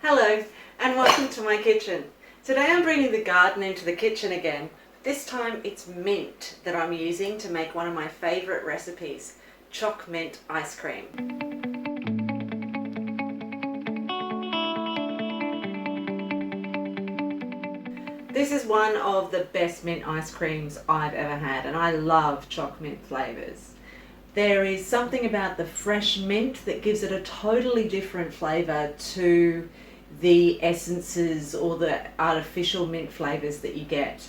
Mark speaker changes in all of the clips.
Speaker 1: Hello and welcome to my kitchen. Today I'm bringing the garden into the kitchen again. This time it's mint that I'm using to make one of my favourite recipes, choc mint ice cream. This is one of the best mint ice creams I've ever had, and I love choc mint flavours. There is something about the fresh mint that gives it a totally different flavour to the essences or the artificial mint flavours that you get.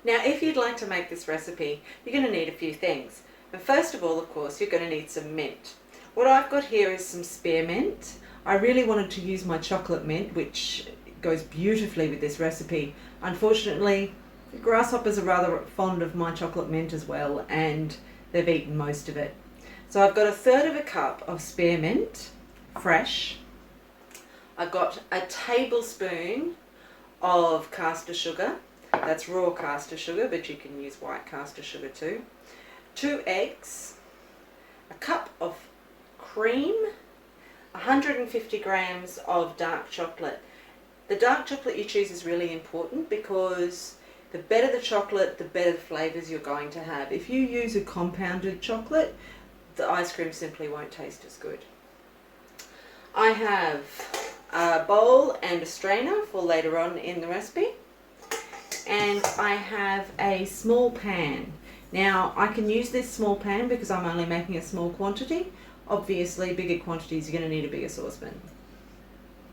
Speaker 1: Now, if you'd like to make this recipe, you're going to need a few things. And first of all, of course, you're going to need some mint. What I've got here is some spearmint. I really wanted to use my chocolate mint, which goes beautifully with this recipe. Unfortunately, the grasshoppers are rather fond of my chocolate mint as well, and they've eaten most of it. So I've got 1/3 cup of spearmint, fresh. I've got a tablespoon of caster sugar. That's raw caster sugar, but you can use white caster sugar too. 2 eggs, a cup of cream, 150 grams of dark chocolate. The dark chocolate you choose is really important because the better the chocolate, the better the flavours you're going to have. If you use a compounded chocolate, the ice cream simply won't taste as good. I have a bowl and a strainer for later on in the recipe. And I have a small pan. Now, I can use this small pan because I'm only making a small quantity. Obviously, bigger quantities, you're going to need a bigger saucepan.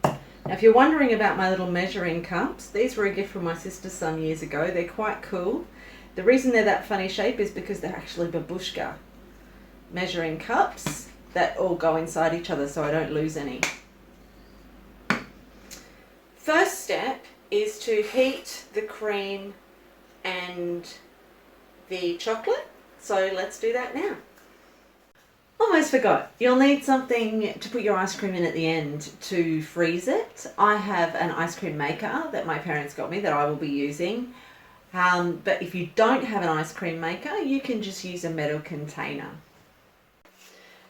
Speaker 1: Now, if you're wondering about my little measuring cups, these were a gift from my sister some years ago. They're quite cool. The reason they're that funny shape is because they're actually babushka measuring cups that all go inside each other so I don't lose any. First step is to heat the cream and the chocolate. So let's do that now. Almost forgot. You'll need something to put your ice cream in at the end to freeze it. I have an ice cream maker that my parents got me that I will be using. But if you don't have an ice cream maker, you can just use a metal container.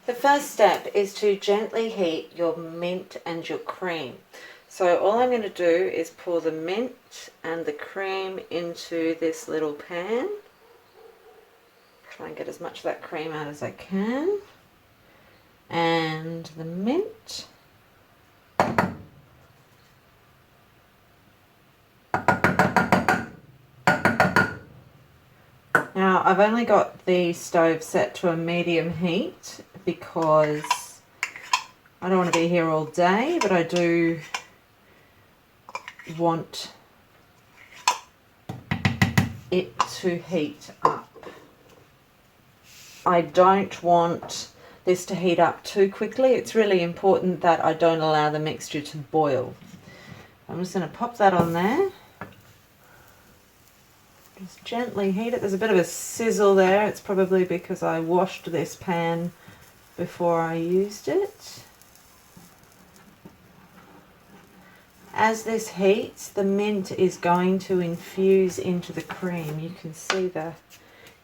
Speaker 1: The first step is to gently heat your mint and your cream. So all I'm going to do is pour the mint and the cream into this little pan. Try and get as much of that cream out as I can. And the mint. Now, I've only got the stove set to a medium heat because I don't want to be here all day, but I do want it to heat up. I don't want this to heat up too quickly. It's really important that I don't allow the mixture to boil. I'm just going to pop that on there. Just gently heat it. There's a bit of a sizzle there. It's probably because I washed this pan before I used it. As this heats, the mint is going to infuse into the cream. You can see the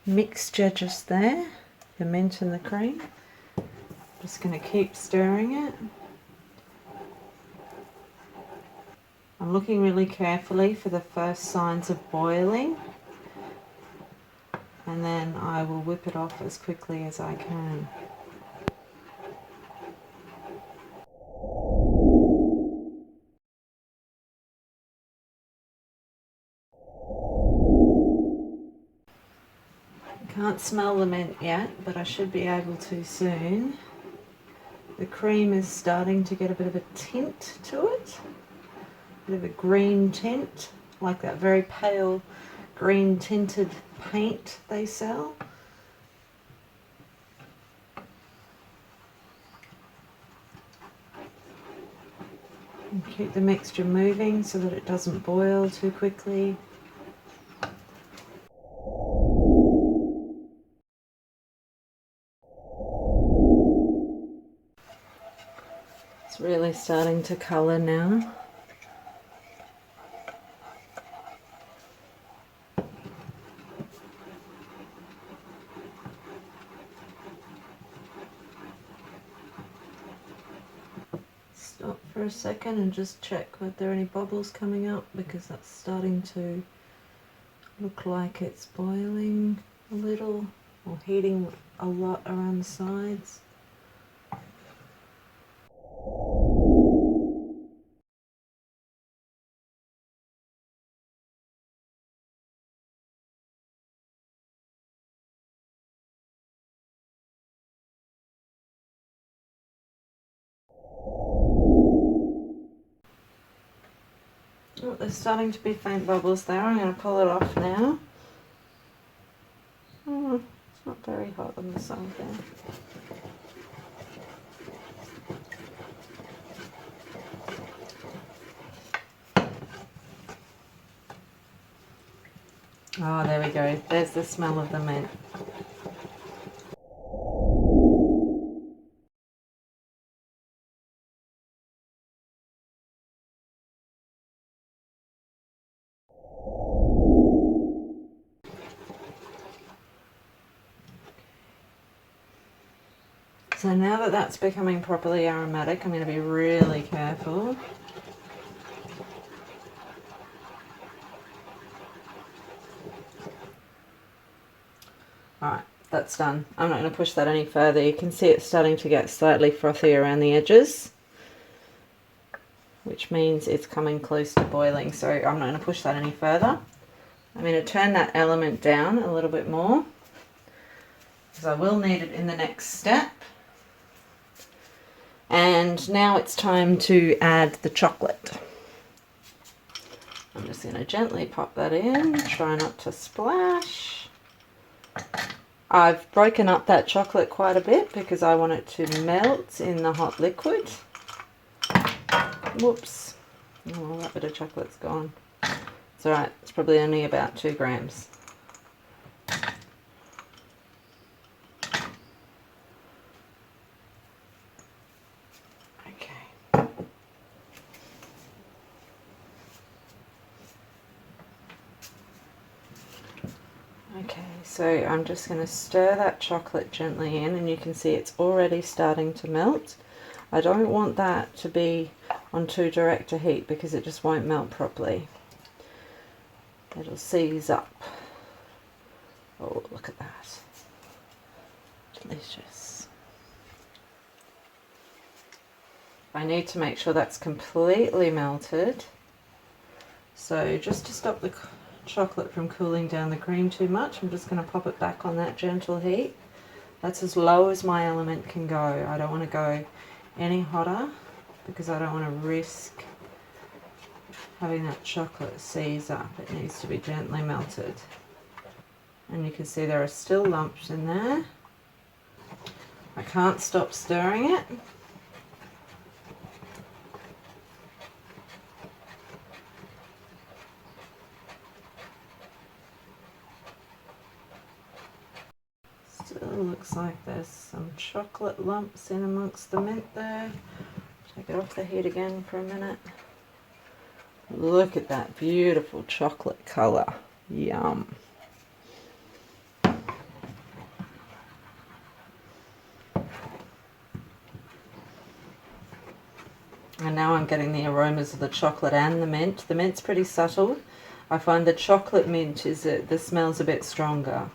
Speaker 1: mixture just there, the mint and the cream. Just going to keep stirring it. I'm looking really carefully for the first signs of boiling, and then I will whip it off as quickly as I can. Can't smell the mint yet, but I should be able to soon. The cream is starting to get a bit of a tint to it, a bit of a green tint, like that very pale green tinted paint they sell. And keep the mixture moving so that it doesn't boil too quickly. It's really starting to colour now. Stop for a second and just check if there are any bubbles coming up, because that's starting to look like it's boiling a little or heating a lot around the sides. Oh, there's starting to be faint bubbles there. I'm going to pull it off now. Oh, it's not very hot on the side there. Oh, there we go. There's the smell of the mint. So now that that's becoming properly aromatic, I'm going to be really careful. Alright, that's done. I'm not going to push that any further. You can see it's starting to get slightly frothy around the edges, which means it's coming close to boiling. So I'm not going to push that any further. I'm going to turn that element down a little bit more, because I will need it in the next step. And now it's time to add the chocolate. I'm just going to gently pop that in, try not to splash. I've broken up that chocolate quite a bit because I want it to melt in the hot liquid. Whoops. Oh, that bit of chocolate's gone. It's alright, it's probably only about 2 grams. Okay, so I'm just going to stir that chocolate gently in, and you can see it's already starting to melt. I don't want that to be on too direct a heat because it just won't melt properly. It'll seize up. Oh, look at that. Delicious. I need to make sure that's completely melted. So just to stop the chocolate from cooling down the cream too much, I'm just going to pop it back on that gentle heat. That's as low as my element can go. I don't want to go any hotter because I don't want to risk having that chocolate seize up. It needs to be gently melted. And you can see there are still lumps in there. I can't stop stirring it. Still looks like there's some chocolate lumps in amongst the mint there. Take it off the heat again for a minute. Look at that beautiful chocolate colour. Yum. And now I'm getting the aromas of the chocolate and the mint. The mint's pretty subtle. I find the chocolate mint is the smell's a bit stronger.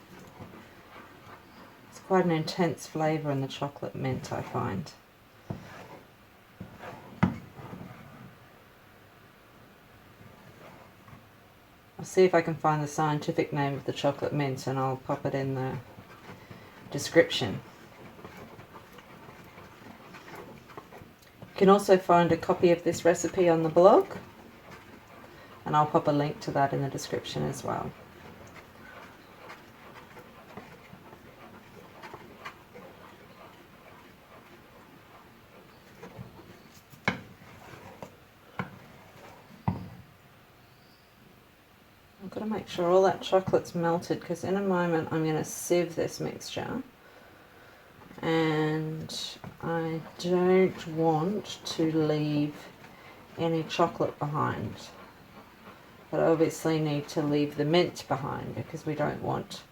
Speaker 1: It's quite an intense flavour in the chocolate mint, I find. I'll see if I can find the scientific name of the chocolate mint and I'll pop it in the description. You can also find a copy of this recipe on the blog, and I'll pop a link to that in the description as well. I've got to make sure all that chocolate's melted, because in a moment I'm going to sieve this mixture, and I don't want to leave any chocolate behind. But I obviously need to leave the mint behind because we don't want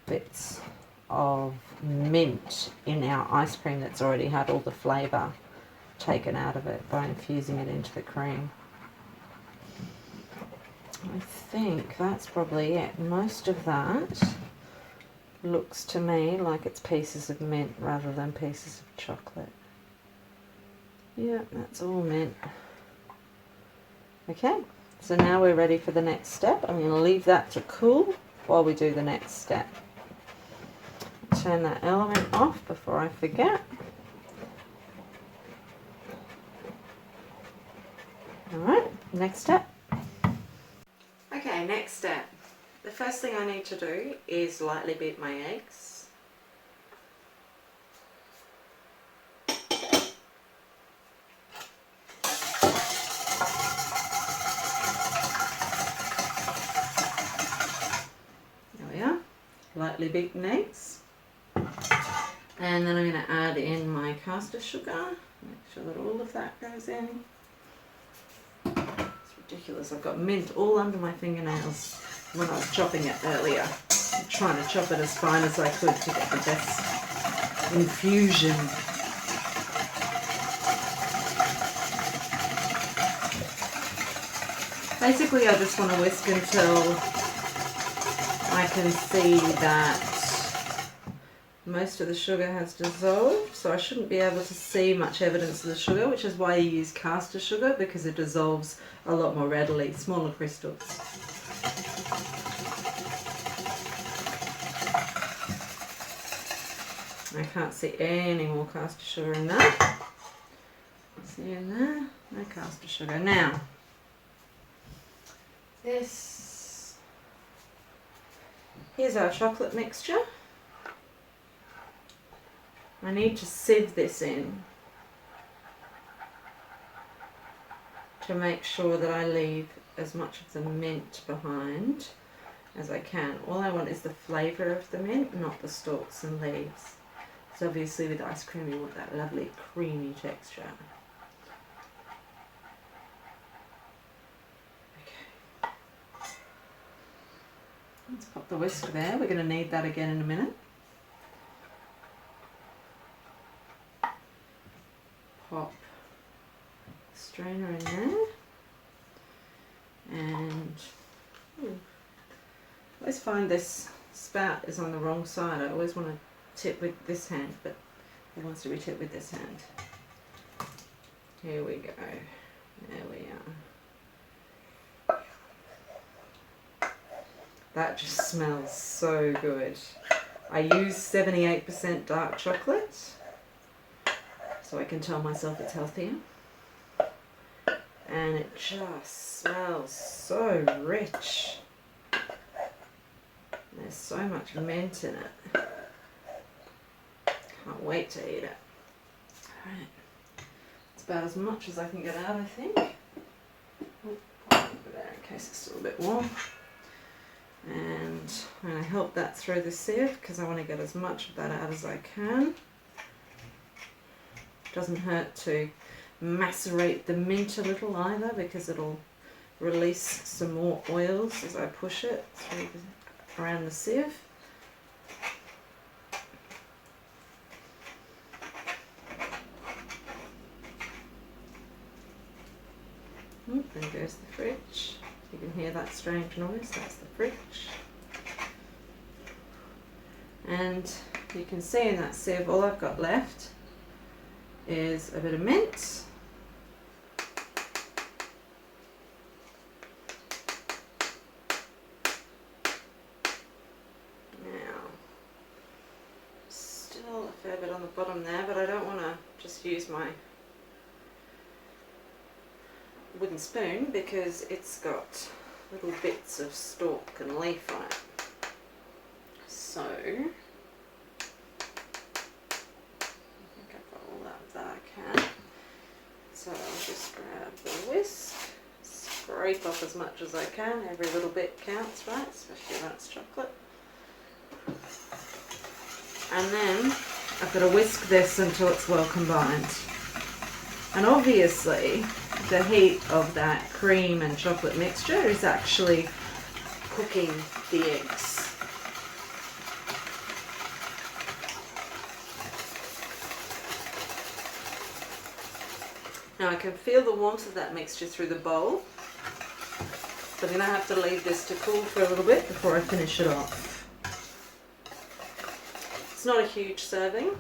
Speaker 1: bits of mint in our ice cream that's already had all the flavour taken out of it by infusing it into the cream. I think that's probably it. Most of that looks to me like it's pieces of mint rather than pieces of chocolate. Yeah, that's all mint. Okay, so now we're ready for the next step. I'm going to leave that to cool while we do the next step. Turn that element off before I forget. Alright, next step. Okay, next step. The first thing I need to do is lightly beat my eggs. There we are, lightly beaten eggs. And then I'm going to add in my caster sugar. Make sure that all of that goes in. It's ridiculous, I've got mint all under my fingernails when I was chopping it earlier. I'm trying to chop it as fine as I could to get the best infusion. Basically I just want to whisk until I can see that most of the sugar has dissolved, so I shouldn't be able to see much evidence of the sugar, which is why you use caster sugar, because it dissolves a lot more readily, smaller crystals. I can't see any more caster sugar in that. See in there? No caster sugar. Now, here's our chocolate mixture. I need to sieve this in to make sure that I leave as much of the mint behind as I can. All I want is the flavour of the mint, not the stalks and leaves. So obviously with ice cream you want that lovely creamy texture. Okay. Let's pop the whisk there. We're going to need that again in a minute. Pop strainer in there, and I always find this spout is on the wrong side. I always want to tip with this hand, but it wants to be tipped with this hand. Here we go. There we are. That just smells so good. I use 78% dark chocolate, so I can tell myself it's healthier. And it just smells so rich. There's so much mint in it. Can't wait to eat it. Alright. It's about as much as I can get out, I think. Put it there in case it's still a bit warm. And I'm going to help that through the sieve because I want to get as much of that out as I can. Doesn't hurt to macerate the mint a little either, because it'll release some more oils as I push it through around the sieve. There goes the fridge. You can hear that strange noise, that's the fridge. And you can see in that sieve all I've got left is a bit of mint, now still a fair bit on the bottom there, but I don't want to just use my wooden spoon because it's got little bits of stalk and leaf on it. So so I'll just grab the whisk, scrape off as much as I can. Every little bit counts, right? Especially when it's chocolate. And then I've got to whisk this until it's well combined. And obviously the heat of that cream and chocolate mixture is actually cooking the eggs. Now I can feel the warmth of that mixture through the bowl. So I'm going to have to leave this to cool for a little bit before I finish it off. It's not a huge serving.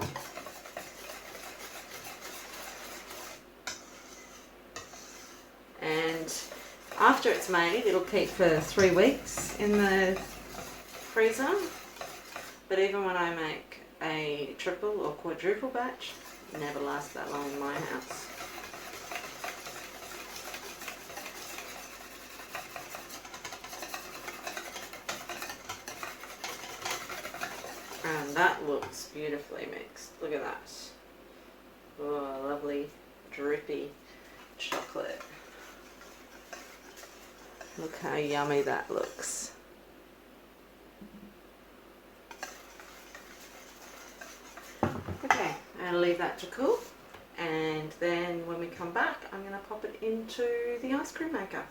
Speaker 1: And after it's made, it'll keep for 3 weeks in the freezer. But even when I make a triple or quadruple batch, it never lasts that long in my house. And that looks beautifully mixed. Look at that. Oh, lovely, drippy chocolate. Look how yummy that looks. Okay, I'm going to leave that to cool. And then when we come back, I'm going to pop it into the ice cream maker.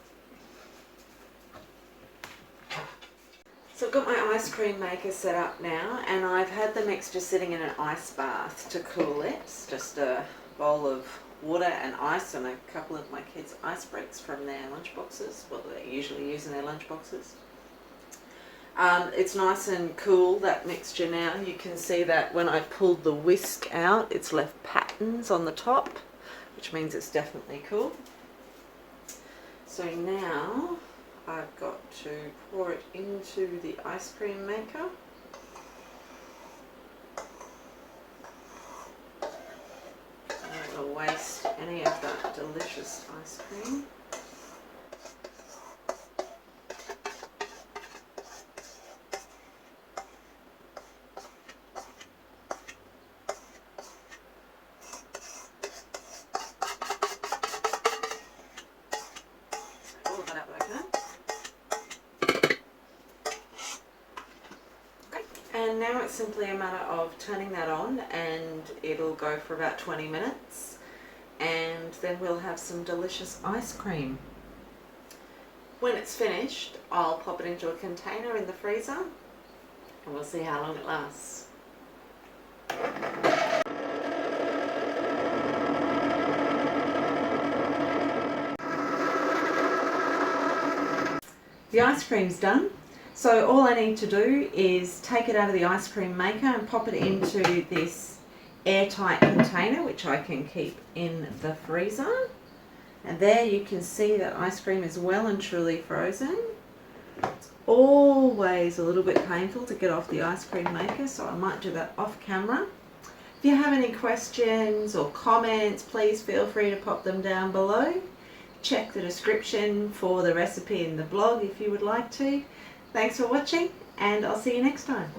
Speaker 1: So I've got my ice cream maker set up now, and I've had the mixture sitting in an ice bath to cool it. It's just a bowl of water and ice and a couple of my kids' ice breaks from their lunch boxes, what they usually use in their lunch boxes. It's nice and cool, that mixture now. You can see that when I pulled the whisk out, it's left patterns on the top, which means it's definitely cool. So now I've got to pour it into the ice cream maker. I don't want to waste any of that delicious ice cream. And now it's simply a matter of turning that on, and it'll go for about 20 minutes, and then we'll have some delicious ice cream. When it's finished, I'll pop it into a container in the freezer and we'll see how long it lasts. The ice cream's done. So all I need to do is take it out of the ice cream maker and pop it into this airtight container, which I can keep in the freezer. And there you can see that ice cream is well and truly frozen. It's always a little bit painful to get off the ice cream maker, so I might do that off camera. If you have any questions or comments, please feel free to pop them down below. Check the description for the recipe in the blog if you would like to. Thanks for watching, and I'll see you next time.